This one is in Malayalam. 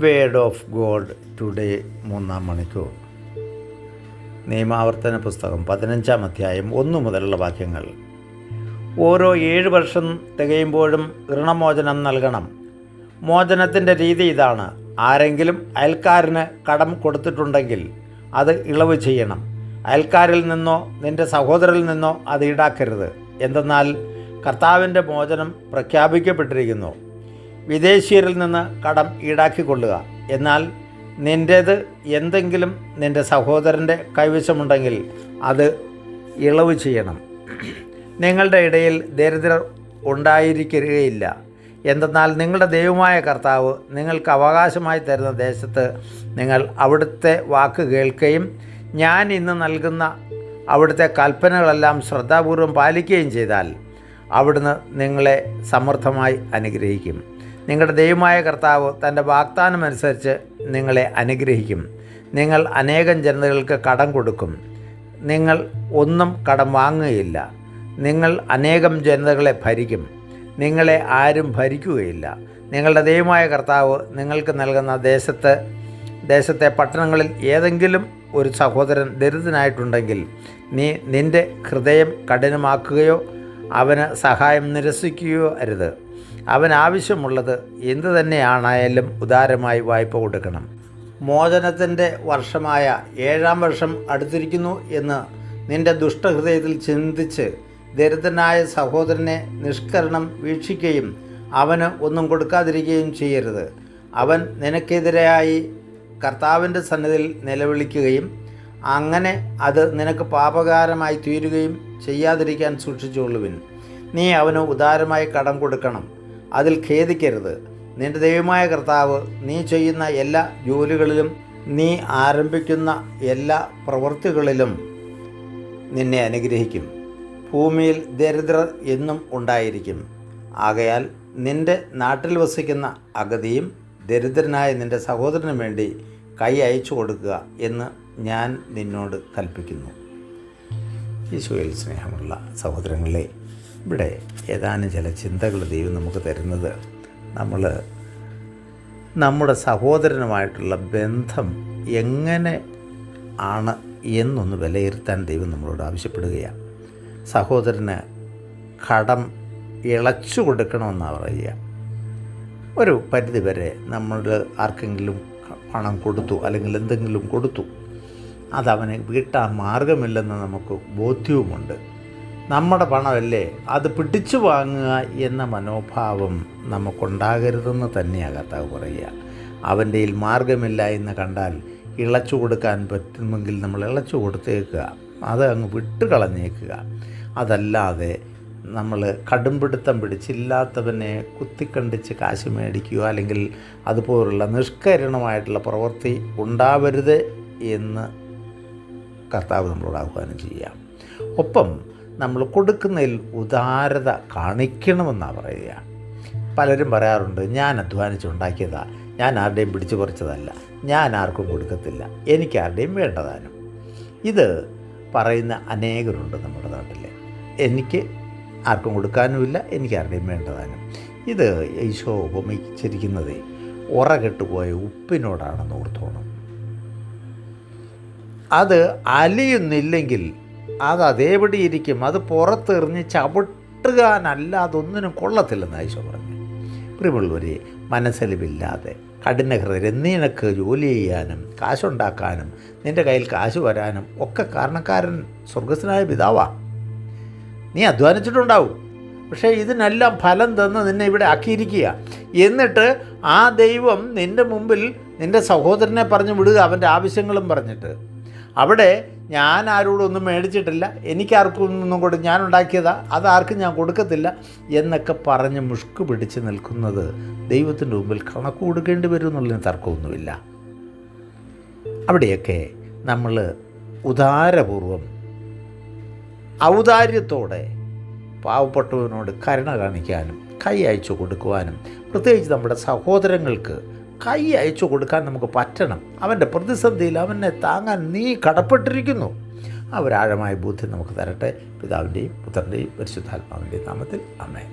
വേഡ് ഓഫ് ഗോഡ് ടുഡേ 3-ാം മണിക്കൂർ. നിയമാവർത്തന പുസ്തകം 15-ാം അധ്യായം 1 മുതലുള്ള വാക്യങ്ങൾ. ഓരോ 7 വർഷം തികയുമ്പോഴും ഋണമോചനം നൽകണം. മോചനത്തിൻ്റെ രീതി ഇതാണ്: ആരെങ്കിലും അയൽക്കാരന് കടം കൊടുത്തിട്ടുണ്ടെങ്കിൽ അത് ഇളവ് ചെയ്യണം. അയൽക്കാരിൽ നിന്നോ നിൻ്റെ സഹോദരിൽ നിന്നോ അത് ഈടാക്കരുത്. എന്തെന്നാൽ കർത്താവിൻ്റെ മോചനം പ്രഖ്യാപിക്കപ്പെട്ടിരിക്കുന്നു. വിദേശീയരിൽ നിന്ന് കടം ഈടാക്കിക്കൊള്ളുക. എന്നാൽ നിൻ്റേത് എന്തെങ്കിലും നിൻ്റെ സഹോദരൻ്റെ കൈവശമുണ്ടെങ്കിൽ അത് ഇളവ് ചെയ്യണം. നിങ്ങളുടെ ഇടയിൽ ദരിദ്രർ ഉണ്ടായിരിക്കുകയില്ല. എന്തെന്നാൽ നിങ്ങളുടെ ദൈവമായ കർത്താവ് നിങ്ങൾക്ക് അവകാശമായി തരുന്ന ദേശത്ത് നിങ്ങൾ അവിടുത്തെ വാക്ക് കേൾക്കുകയും ഞാൻ ഇന്ന് നൽകുന്ന അവിടുത്തെ കൽപ്പനകളെല്ലാം ശ്രദ്ധാപൂർവം പാലിക്കുകയും ചെയ്താൽ അവിടുന്ന് നിങ്ങളെ സമൃദ്ധമായി അനുഗ്രഹിക്കും. നിങ്ങളുടെ ദൈവമായ കർത്താവ് തൻ്റെ വാഗ്ദാനമനുസരിച്ച് നിങ്ങളെ അനുഗ്രഹിക്കും. നിങ്ങൾ അനേകം ജനതകൾക്ക് കടം കൊടുക്കും. നിങ്ങൾ ഒന്നും കടം വാങ്ങുകയില്ല. നിങ്ങൾ അനേകം ജനതകളെ ഭരിക്കും. നിങ്ങളെ ആരും ഭരിക്കുകയില്ല. നിങ്ങളുടെ ദൈവമായ കർത്താവ് നിങ്ങൾക്ക് നൽകുന്ന ദേശത്തെ പട്ടണങ്ങളിൽ ഏതെങ്കിലും ഒരു സഹോദരൻ ദരിദ്രനായിട്ടുണ്ടെങ്കിൽ നീ നിൻ്റെ ഹൃദയം കഠിനമാക്കുകയോ അവന് സഹായം നിരസിക്കുകയോ അരുത്. അവൻ ആവശ്യമുള്ളത് എന്തു തന്നെയാണായാലും ഉദാരമായി വായ്പ കൊടുക്കണം. മോചനത്തിൻ്റെ വർഷമായ 7-ാം വർഷം അടുത്തിരിക്കുന്നു എന്ന് നിൻ്റെ ദുഷ്ടഹൃദയത്തിൽ ചിന്തിച്ച് ദരിദ്രനായ സഹോദരനെ നിഷ്കരണം വീക്ഷിക്കുകയും അവന് ഒന്നും കൊടുക്കാതിരിക്കുകയും ചെയ്യരുത്. അവൻ നിനക്കെതിരായി കർത്താവിൻ്റെ സന്നിധിയിൽ നിലവിളിക്കുകയും അങ്ങനെ അത് നിനക്ക് പാപകാരമായി തീരുകയും ചെയ്യാതിരിക്കാൻ സൂക്ഷിച്ചുകൊള്ളുവിൻ. നീ അവന് ഉദാരമായി കടം കൊടുക്കണം. അതിൽ ഖേദിക്കരുത്. നിൻ്റെ ദൈവമായ കർത്താവ് നീ ചെയ്യുന്ന എല്ലാ ജോലികളിലും നീ ആരംഭിക്കുന്ന എല്ലാ പ്രവൃത്തികളിലും നിന്നെ അനുഗ്രഹിക്കും. ഭൂമിയിൽ ദരിദ്രർ എന്നും ഉണ്ടായിരിക്കും. ആകയാൽ നിൻ്റെ നാട്ടിൽ വസിക്കുന്ന അഗതിയും ദരിദ്രനായ നിൻ്റെ സഹോദരന് വേണ്ടി കൈ അയച്ചു കൊടുക്കുക എന്ന് ഞാൻ നിന്നോട് കൽപ്പിക്കുന്നു. ഈശോയിൽ സ്നേഹമുള്ള സഹോദരങ്ങളെ, ഇവിടെ ഏതാനും ചില ചിന്തകൾ ദൈവം നമുക്ക് തരുന്നത് നമ്മുടെ സഹോദരനുമായിട്ടുള്ള ബന്ധം എങ്ങനെ ആണ് എന്നൊന്ന് വിലയിരുത്താൻ ദൈവം നമ്മളോട് ആവശ്യപ്പെടുകയാണ്. സഹോദരന് കടം ഇളച്ചു കൊടുക്കണമെന്നാണ് പറയുക. ഒരു പരിധിവരെ നമ്മൾ ആർക്കെങ്കിലും പണം കൊടുത്തു അല്ലെങ്കിൽ എന്തെങ്കിലും കൊടുത്തു, അതവന് വീട്ടാൻ മാർഗമില്ലെന്ന് നമുക്ക് ബോധ്യവുമുണ്ട്. നമ്മുടെ പണമല്ലേ, അത് പിടിച്ചു വാങ്ങുക എന്ന മനോഭാവം നമുക്കുണ്ടാകരുതെന്ന് തന്നെയാണ് കർത്താവ് പറയുക. അവൻ്റെ കയ്യിൽ മാർഗമില്ല എന്ന് കണ്ടാൽ ഇളച്ചു കൊടുക്കാൻ പറ്റുമെങ്കിൽ നമ്മൾ ഇളച്ചു കൊടുത്തേക്കുക, അത് അങ്ങ് വിട്ടുകളഞ്ഞേക്കുക. അതല്ലാതെ നമ്മൾ കടുംപിടുത്തം പിടിച്ചില്ലാത്തവനെ കുത്തിക്കണ്ടിച്ച് കാശ് മേടിക്കുക അല്ലെങ്കിൽ അതുപോലുള്ള നിഷ്കരുണമായിട്ടുള്ള പ്രവൃത്തി ഉണ്ടാവരുത് എന്ന് കർത്താവ് നമ്മളോട് ആഹ്വാനം ചെയ്യാം. ഒപ്പം നമ്മൾ കൊടുക്കുന്നതിൽ ഉദാരത കാണിക്കണമെന്നാണ് പറയുക. പലരും പറയാറുണ്ട്, ഞാൻ അധ്വാനിച്ചുണ്ടാക്കിയതാണ്, ഞാൻ ആരുടെയും പിടിച്ചു പറിച്ചതല്ല, ഞാൻ ആർക്കും കൊടുക്കത്തില്ല, എനിക്ക് ആരുടെയും വേണ്ടതാനും. ഇത് പറയുന്ന അനേകരുണ്ട് നമ്മുടെ നാട്ടിൽ. എനിക്ക് ആർക്കും കൊടുക്കാനുമില്ല, എനിക്ക് ആരുടെയും വേണ്ടതാനും. ഇത് ഈശോ ഉപമിച്ചിരിക്കുന്നത് ഉറകെട്ടുപോയ ഉപ്പിനോടാണെന്ന് ഓർത്തോണം. അത് അലിയുന്നില്ലെങ്കിൽ അത് അതേപടി ഇരിക്കും. അത് പുറത്തെറിഞ്ഞ് ചവിട്ടുകാനല്ലാതെ ഒന്നിനും കൊള്ളത്തില്ലെന്ന് ഈശോ പറഞ്ഞു. പ്രിയമുള്ളവരെ, മനസ്സലിവില്ലാതെ കഠിനഹൃദയർ നിനക്ക് ജോലി ചെയ്യാനും കാശുണ്ടാക്കാനും നിൻ്റെ കയ്യിൽ കാശ് വരാനും ഒക്കെ കാരണക്കാരൻ സ്വർഗസ്ഥനായ പിതാവാ. നീ അധ്വാനിച്ചിട്ടുണ്ടാവും, പക്ഷേ ഇതിനെല്ലാം ഫലം തന്ന് നിന്നെ ഇവിടെ ആക്കിയിരിക്കുക. എന്നിട്ട് ആ ദൈവം നിൻ്റെ മുമ്പിൽ നിൻ്റെ സഹോദരനെ പറഞ്ഞു വിടുക, അവൻ്റെ ആവശ്യങ്ങളും പറഞ്ഞിട്ട്. അവിടെ ഞാൻ ആരോടൊന്നും മേടിച്ചിട്ടില്ല, എനിക്കാർക്കും ഒന്നും ഞാൻ ഉണ്ടാക്കിയതാ, അതാർക്കും ഞാൻ കൊടുക്കത്തില്ല എന്നൊക്കെ പറഞ്ഞ് മുഷ്ക് പിടിച്ച് നിൽക്കുന്നത് ദൈവത്തിൻ്റെ മുമ്പിൽ കണക്ക് കൊടുക്കേണ്ടി വരും എന്നുള്ളതിന് തർക്കമൊന്നുമില്ല. അവിടെയൊക്കെ നമ്മൾ ഉദാരപൂർവം ഔദാര്യത്തോടെ പാവപ്പെട്ടവനോട് കരുണ കാണിക്കാനും കൈ അയച്ചു കൊടുക്കുവാനും, പ്രത്യേകിച്ച് നമ്മുടെ സഹോദരങ്ങൾക്ക് കൈ അയച്ചു കൊടുക്കാൻ നമുക്ക് പറ്റണം. അവൻ്റെ പ്രതിസന്ധിയിൽ അവനെ താങ്ങാൻ നീ കടപ്പെട്ടിരിക്കുന്നു. ആ ഒരാഴമായ ബുദ്ധി നമുക്ക് തരട്ടെ. പിതാവിൻ്റെയും പുത്രൻ്റെയും പരിശുദ്ധാത്മാവിൻ്റെയും നാമത്തിൽ ആമേൻ.